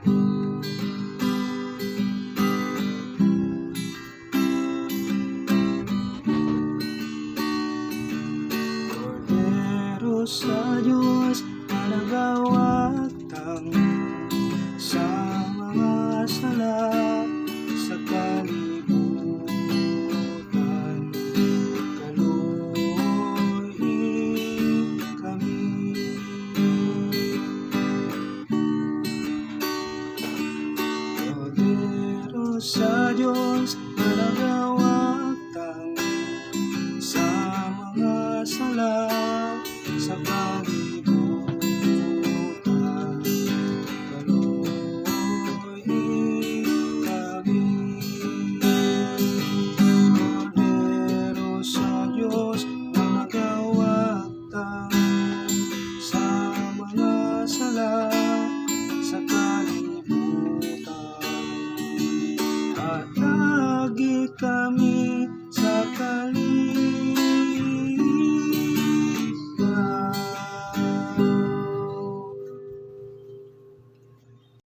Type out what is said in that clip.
Kordero sa Diyos na nagawatang sa mga sala sa kalibutan, kaluoyin kami. Kordero sa Diyos na nagawatang sa mga sala sa kalibutan, kaluoyin kami. Kordero sa Diyos na nagawatang sa mga sala sa kalibutan, at lagi ka